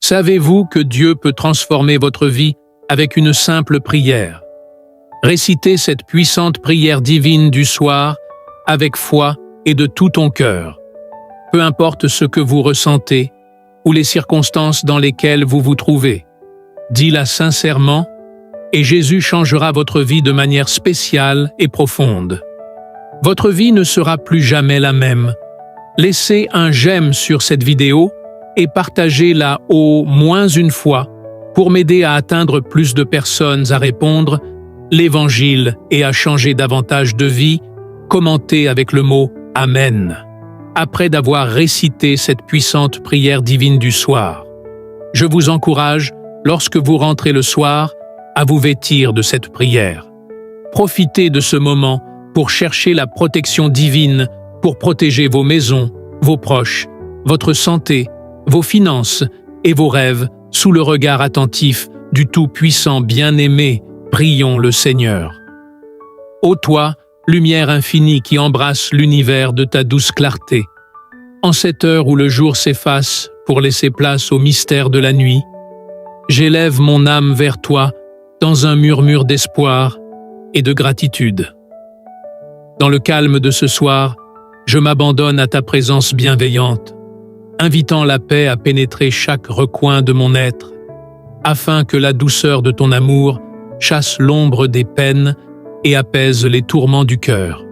Savez-vous que Dieu peut transformer votre vie avec une simple prière? Récitez cette puissante prière divine du soir avec foi et de tout ton cœur. Peu importe ce que vous ressentez ou les circonstances dans lesquelles vous vous trouvez. Dis-la sincèrement et Jésus changera votre vie de manière spéciale et profonde. Votre vie ne sera plus jamais la même. Laissez un j'aime sur cette vidéo et partagez-la au moins une fois pour m'aider à atteindre plus de personnes à répondre l'Évangile et à changer davantage de vie. Commentez avec le mot « Amen » après d'avoir récité cette puissante prière divine du soir. Je vous encourage, lorsque vous rentrez le soir, à vous vêtir de cette prière. Profitez de ce moment pour chercher la protection divine pour protéger vos maisons, vos proches, votre santé, vos finances et vos rêves sous le regard attentif du Tout-Puissant bien-aimé. Prions le Seigneur. Ô toi, lumière infinie qui embrasse l'univers de ta douce clarté, en cette heure où le jour s'efface pour laisser place au mystère de la nuit, j'élève mon âme vers toi dans un murmure d'espoir et de gratitude. Dans le calme de ce soir, je m'abandonne à ta présence bienveillante, invitant la paix à pénétrer chaque recoin de mon être, afin que la douceur de ton amour chasse l'ombre des peines et apaise les tourments du cœur.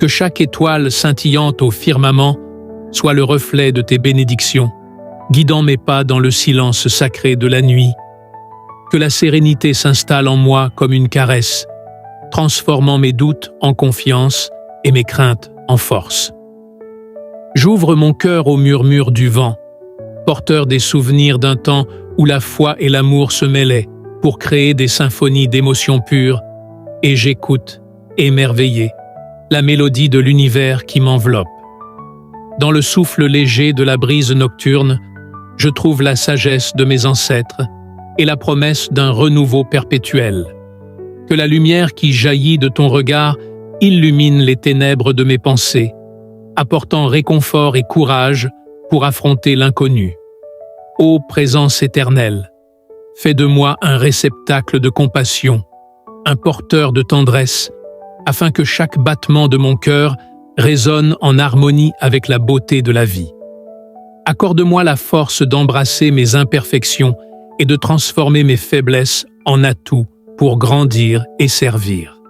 Que chaque étoile scintillante au firmament soit le reflet de tes bénédictions, guidant mes pas dans le silence sacré de la nuit. Que la sérénité s'installe en moi comme une caresse, transformant mes doutes en confiance et mes craintes en force. J'ouvre mon cœur au murmure du vent, porteur des souvenirs d'un temps où la foi et l'amour se mêlaient pour créer des symphonies d'émotions pures, et j'écoute, émerveillé, la mélodie de l'univers qui m'enveloppe. Dans le souffle léger de la brise nocturne, je trouve la sagesse de mes ancêtres et la promesse d'un renouveau perpétuel. Que la lumière qui jaillit de ton regard illumine les ténèbres de mes pensées, apportant réconfort et courage pour affronter l'inconnu. Ô présence éternelle, fais de moi un réceptacle de compassion, un porteur de tendresse, afin que chaque battement de mon cœur résonne en harmonie avec la beauté de la vie. Accorde-moi la force d'embrasser mes imperfections et de transformer mes faiblesses en atouts pour grandir et servir.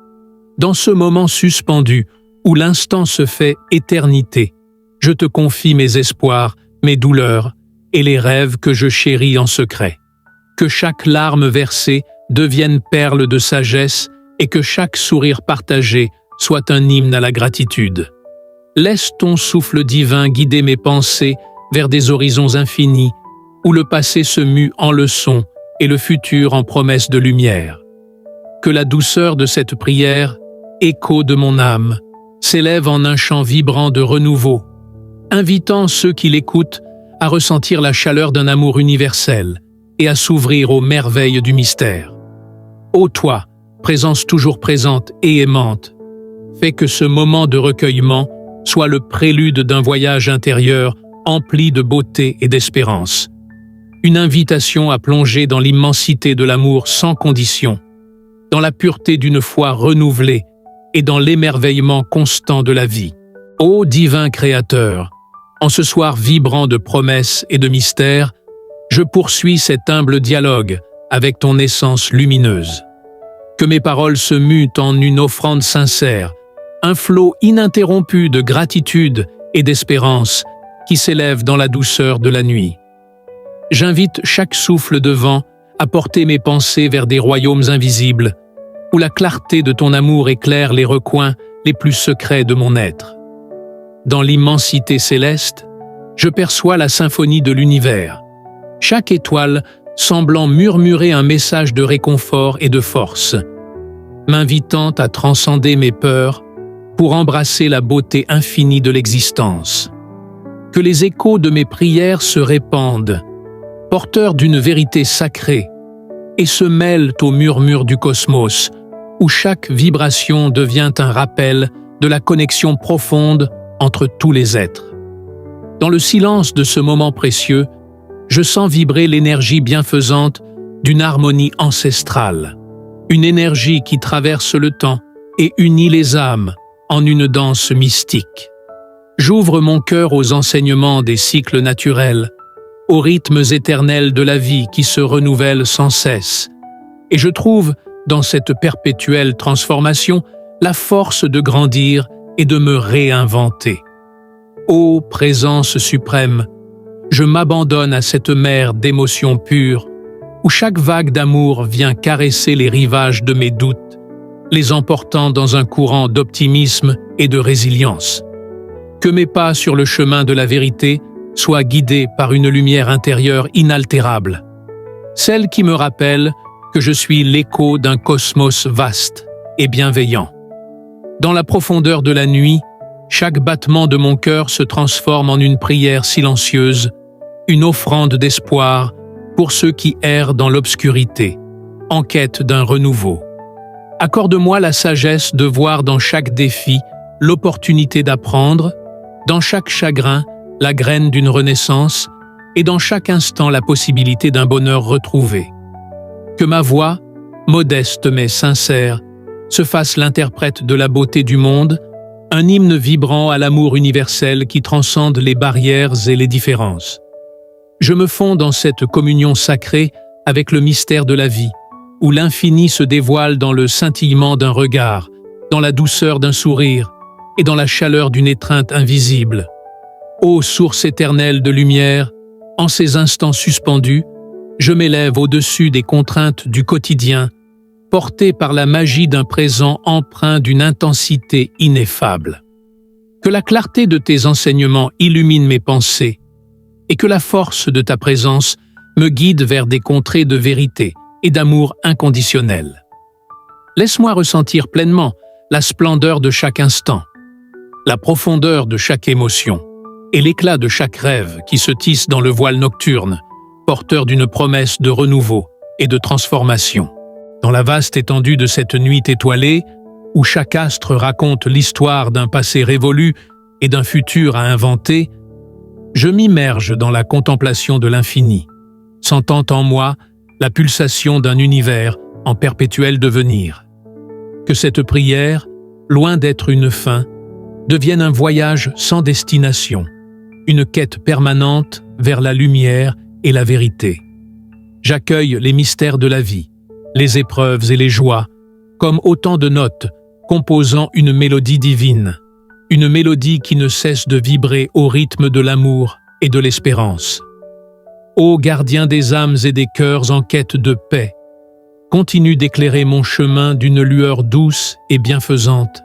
Dans ce moment suspendu, où l'instant se fait éternité, je te confie mes espoirs, mes douleurs et les rêves que je chéris en secret. Que chaque larme versée devienne perle de sagesse et que chaque sourire partagé soit un hymne à la gratitude. Laisse ton souffle divin guider mes pensées vers des horizons infinis où le passé se mue en leçon et le futur en promesse de lumière. Que la douceur de cette prière, écho de mon âme, s'élève en un chant vibrant de renouveau, invitant ceux qui l'écoutent à ressentir la chaleur d'un amour universel et à s'ouvrir aux merveilles du mystère. Ô toi, présence toujours présente et aimante, fais que ce moment de recueillement soit le prélude d'un voyage intérieur empli de beauté et d'espérance. Une invitation à plonger dans l'immensité de l'amour sans condition, dans la pureté d'une foi renouvelée et dans l'émerveillement constant de la vie. Ô divin Créateur, en ce soir vibrant de promesses et de mystères, je poursuis cet humble dialogue avec ton essence lumineuse. Que mes paroles se mutent en une offrande sincère, un flot ininterrompu de gratitude et d'espérance qui s'élève dans la douceur de la nuit. J'invite chaque souffle de vent à porter mes pensées vers des royaumes invisibles, où la clarté de ton amour éclaire les recoins les plus secrets de mon être. Dans l'immensité céleste, je perçois la symphonie de l'univers, chaque étoile semblant murmurer un message de réconfort et de force, m'invitant à transcender mes peurs pour embrasser la beauté infinie de l'existence. Que les échos de mes prières se répandent, porteurs d'une vérité sacrée, et se mêlent au murmure du cosmos, où chaque vibration devient un rappel de la connexion profonde entre tous les êtres. Dans le silence de ce moment précieux, je sens vibrer l'énergie bienfaisante d'une harmonie ancestrale, une énergie qui traverse le temps et unit les âmes en une danse mystique. J'ouvre mon cœur aux enseignements des cycles naturels, aux rythmes éternels de la vie qui se renouvellent sans cesse, et je trouve, dans cette perpétuelle transformation, la force de grandir et de me réinventer. Ô présence suprême, je m'abandonne à cette mer d'émotions pures, où chaque vague d'amour vient caresser les rivages de mes doutes, les emportant dans un courant d'optimisme et de résilience. Que mes pas sur le chemin de la vérité soient guidés par une lumière intérieure inaltérable, celle qui me rappelle que je suis l'écho d'un cosmos vaste et bienveillant. Dans la profondeur de la nuit, chaque battement de mon cœur se transforme en une prière silencieuse, une offrande d'espoir pour ceux qui errent dans l'obscurité, en quête d'un renouveau. Accorde-moi la sagesse de voir dans chaque défi l'opportunité d'apprendre, dans chaque chagrin la graine d'une renaissance et dans chaque instant la possibilité d'un bonheur retrouvé. Que ma voix, modeste mais sincère, se fasse l'interprète de la beauté du monde, un hymne vibrant à l'amour universel qui transcende les barrières et les différences. Je me fonds dans cette communion sacrée avec le mystère de la vie, où l'infini se dévoile dans le scintillement d'un regard, dans la douceur d'un sourire et dans la chaleur d'une étreinte invisible. Ô source éternelle de lumière, en ces instants suspendus, je m'élève au-dessus des contraintes du quotidien, porté par la magie d'un présent empreint d'une intensité ineffable. Que la clarté de tes enseignements illumine mes pensées et que la force de ta présence me guide vers des contrées de vérité et d'amour inconditionnel. Laisse-moi ressentir pleinement la splendeur de chaque instant, la profondeur de chaque émotion et l'éclat de chaque rêve qui se tisse dans le voile nocturne, porteur d'une promesse de renouveau et de transformation. Dans la vaste étendue de cette nuit étoilée, où chaque astre raconte l'histoire d'un passé révolu et d'un futur à inventer, je m'immerge dans la contemplation de l'infini, sentant en moi la pulsation d'un univers en perpétuel devenir. Que cette prière, loin d'être une fin, devienne un voyage sans destination, une quête permanente vers la lumière et la vérité. J'accueille les mystères de la vie, les épreuves et les joies, comme autant de notes composant une mélodie divine, une mélodie qui ne cesse de vibrer au rythme de l'amour et de l'espérance. Ô gardien des âmes et des cœurs en quête de paix, continue d'éclairer mon chemin d'une lueur douce et bienfaisante,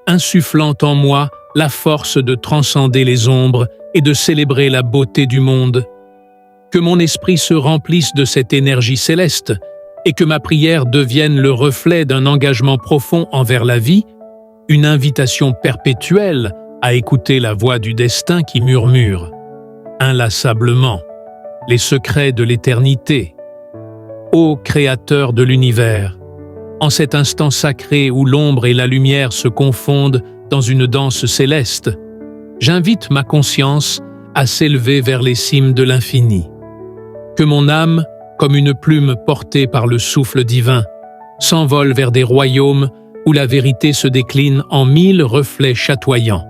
insufflant en moi la force de transcender les ombres et de célébrer la beauté du monde. Que mon esprit se remplisse de cette énergie céleste et que ma prière devienne le reflet d'un engagement profond envers la vie, une invitation perpétuelle à écouter la voix du destin qui murmure, inlassablement, les secrets de l'éternité. Ô Créateur de l'univers, en cet instant sacré où l'ombre et la lumière se confondent dans une danse céleste, j'invite ma conscience à s'élever vers les cimes de l'infini. Que mon âme, comme une plume portée par le souffle divin, s'envole vers des royaumes où la vérité se décline en 1000 reflets chatoyants.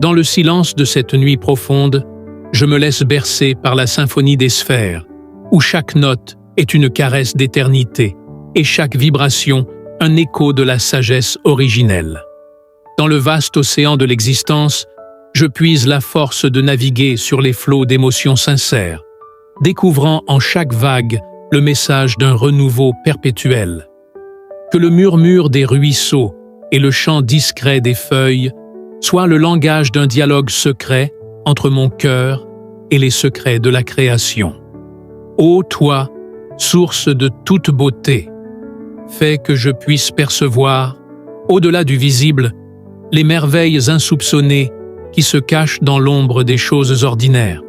Dans le silence de cette nuit profonde, je me laisse bercer par la symphonie des sphères, où chaque note est une caresse d'éternité et chaque vibration un écho de la sagesse originelle. Dans le vaste océan de l'existence, je puise la force de naviguer sur les flots d'émotions sincères, découvrant en chaque vague le message d'un renouveau perpétuel. Que le murmure des ruisseaux et le chant discret des feuilles soient le langage d'un dialogue secret entre mon cœur et les secrets de la création. Ô toi, source de toute beauté, fais que je puisse percevoir, au-delà du visible, les merveilles insoupçonnées qui se cachent dans l'ombre des choses ordinaires.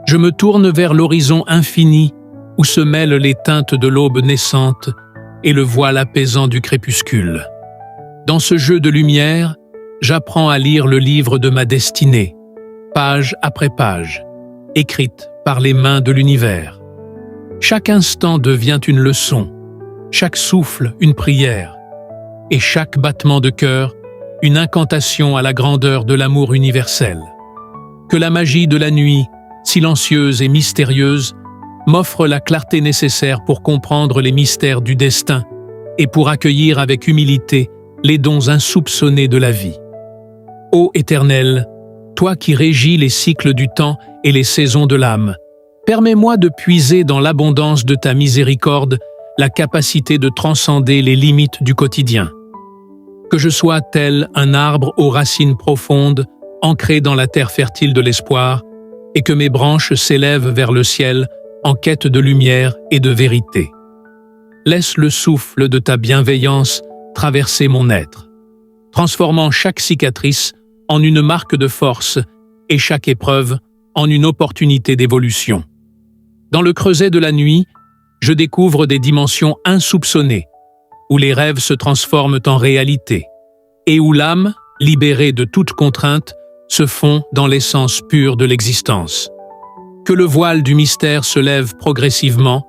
Je me tourne vers l'horizon infini où se mêlent les teintes de l'aube naissante et le voile apaisant du crépuscule. Dans ce jeu de lumière, j'apprends à lire le livre de ma destinée, page après page, écrite par les mains de l'univers. Chaque instant devient une leçon, chaque souffle une prière, et chaque battement de cœur une incantation à la grandeur de l'amour universel. Que la magie de la nuit, silencieuse et mystérieuse, m'offre la clarté nécessaire pour comprendre les mystères du destin et pour accueillir avec humilité les dons insoupçonnés de la vie. Ô Éternel, toi qui régis les cycles du temps et les saisons de l'âme, permets-moi de puiser dans l'abondance de ta miséricorde la capacité de transcender les limites du quotidien. Que je sois tel un arbre aux racines profondes, ancré dans la terre fertile de l'espoir, et que mes branches s'élèvent vers le ciel en quête de lumière et de vérité. Laisse le souffle de ta bienveillance traverser mon être, transformant chaque cicatrice en une marque de force et chaque épreuve en une opportunité d'évolution. Dans le creuset de la nuit, je découvre des dimensions insoupçonnées, où les rêves se transforment en réalité, et où l'âme, libérée de toute contrainte, se fond dans l'essence pure de l'existence. Que le voile du mystère se lève progressivement,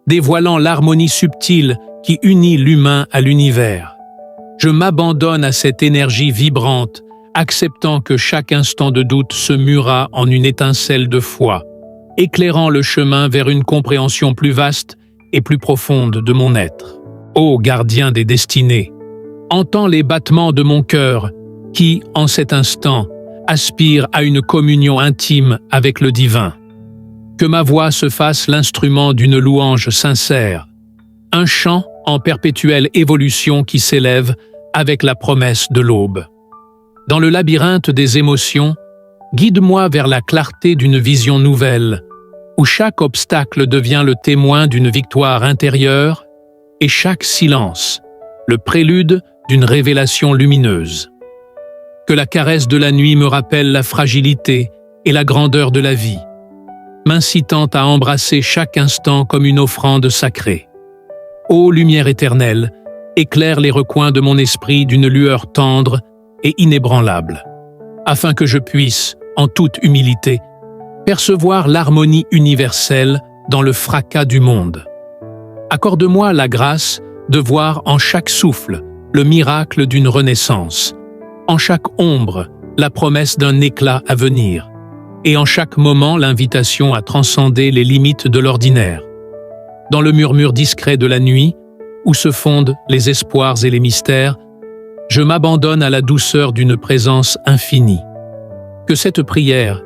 dévoilant l'harmonie subtile qui unit l'humain à l'univers. Je m'abandonne à cette énergie vibrante, acceptant que chaque instant de doute se mûra en une étincelle de foi, éclairant le chemin vers une compréhension plus vaste et plus profonde de mon être. Ô gardien des destinées, entends les battements de mon cœur qui, en cet instant, aspire à une communion intime avec le divin. Que ma voix se fasse l'instrument d'une louange sincère, un chant en perpétuelle évolution qui s'élève avec la promesse de l'aube. Dans le labyrinthe des émotions, guide-moi vers la clarté d'une vision nouvelle, où chaque obstacle devient le témoin d'une victoire intérieure et chaque silence, le prélude d'une révélation lumineuse. Que la caresse de la nuit me rappelle la fragilité et la grandeur de la vie, m'incitant à embrasser chaque instant comme une offrande sacrée. Ô lumière éternelle, éclaire les recoins de mon esprit d'une lueur tendre et inébranlable, afin que je puisse, en toute humilité, percevoir l'harmonie universelle dans le fracas du monde. Accorde-moi la grâce de voir en chaque souffle le miracle d'une renaissance, en chaque ombre la promesse d'un éclat à venir, et en chaque moment l'invitation à transcender les limites de l'ordinaire. Dans le murmure discret de la nuit, où se fondent les espoirs et les mystères, je m'abandonne à la douceur d'une présence infinie. Que cette prière,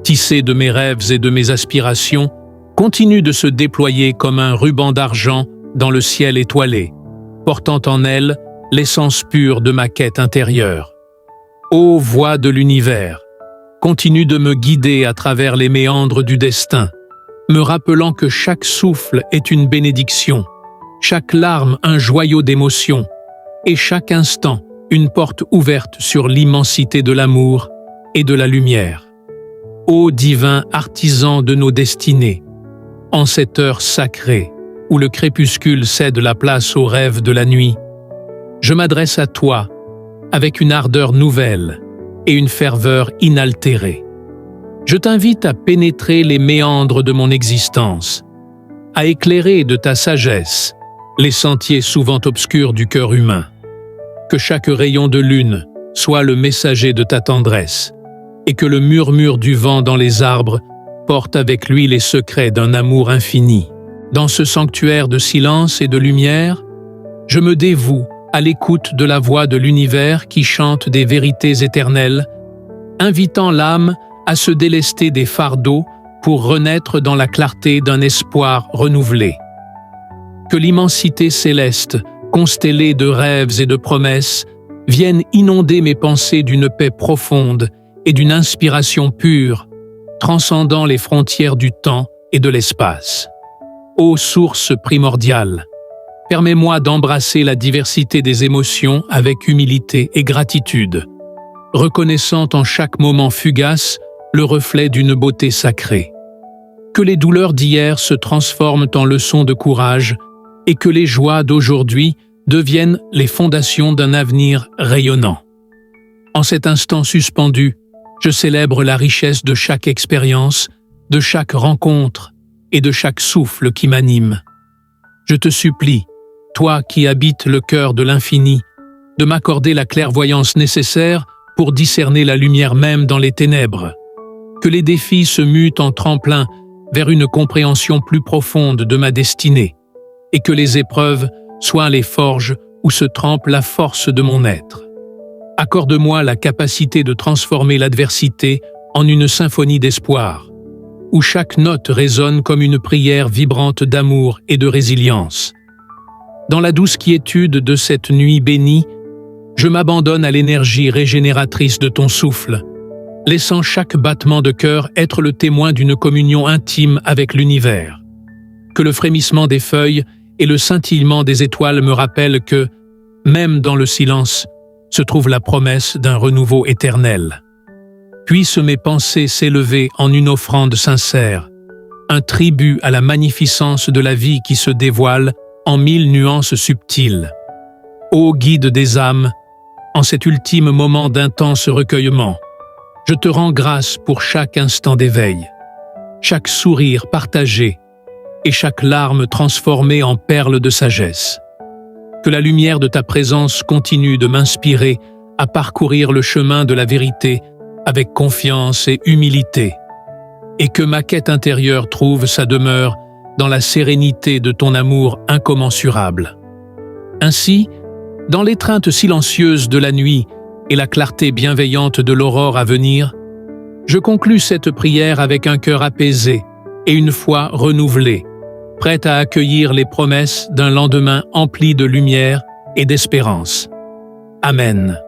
tissée de mes rêves et de mes aspirations, continue de se déployer comme un ruban d'argent dans le ciel étoilé, portant en elle l'essence pure de ma quête intérieure. Ô voix de l'univers, continue de me guider à travers les méandres du destin, me rappelant que chaque souffle est une bénédiction, chaque larme un joyau d'émotion, et chaque instant une porte ouverte sur l'immensité de l'amour et de la lumière. Ô divin artisan de nos destinées, en cette heure sacrée où le crépuscule cède la place aux rêves de la nuit, je m'adresse à toi avec une ardeur nouvelle et une ferveur inaltérée. Je t'invite à pénétrer les méandres de mon existence, à éclairer de ta sagesse les sentiers souvent obscurs du cœur humain. Que chaque rayon de lune soit le messager de ta tendresse, et que le murmure du vent dans les arbres porte avec lui les secrets d'un amour infini. Dans ce sanctuaire de silence et de lumière, je me dévoue à l'écoute de la voix de l'univers qui chante des vérités éternelles, invitant l'âme à se délester des fardeaux pour renaître dans la clarté d'un espoir renouvelé. Que l'immensité céleste, constellée de rêves et de promesses, vienne inonder mes pensées d'une paix profonde et d'une inspiration pure, transcendant les frontières du temps et de l'espace. Ô source primordiale, permets-moi d'embrasser la diversité des émotions avec humilité et gratitude, reconnaissant en chaque moment fugace le reflet d'une beauté sacrée. Que les douleurs d'hier se transforment en leçons de courage et que les joies d'aujourd'hui deviennent les fondations d'un avenir rayonnant. En cet instant suspendu, je célèbre la richesse de chaque expérience de chaque rencontre et de chaque souffle qui m'anime. Je te supplie, toi qui habites le cœur de l'infini, de m'accorder la clairvoyance nécessaire pour discerner la lumière même dans les ténèbres. Que les défis se mutent en tremplin vers une compréhension plus profonde de ma destinée, et que les épreuves soient les forges où se trempe la force de mon être. Accorde-moi la capacité de transformer l'adversité en une symphonie d'espoir, où chaque note résonne comme une prière vibrante d'amour et de résilience. Dans la douce quiétude de cette nuit bénie, je m'abandonne à l'énergie régénératrice de ton souffle, laissant chaque battement de cœur être le témoin d'une communion intime avec l'univers. Que le frémissement des feuilles et le scintillement des étoiles me rappellent que, même dans le silence, se trouve la promesse d'un renouveau éternel. Puissent mes pensées s'élever en une offrande sincère, un tribut à la magnificence de la vie qui se dévoile en 1000 nuances subtiles. Ô guide des âmes, en cet ultime moment d'intense recueillement, je te rends grâce pour chaque instant d'éveil, chaque sourire partagé et chaque larme transformée en perle de sagesse. Que la lumière de ta présence continue de m'inspirer à parcourir le chemin de la vérité avec confiance et humilité, et que ma quête intérieure trouve sa demeure dans la sérénité de ton amour incommensurable. Ainsi, dans l'étreinte silencieuse de la nuit et la clarté bienveillante de l'aurore à venir, je conclus cette prière avec un cœur apaisé et une foi renouvelée, prête à accueillir les promesses d'un lendemain empli de lumière et d'espérance. Amen.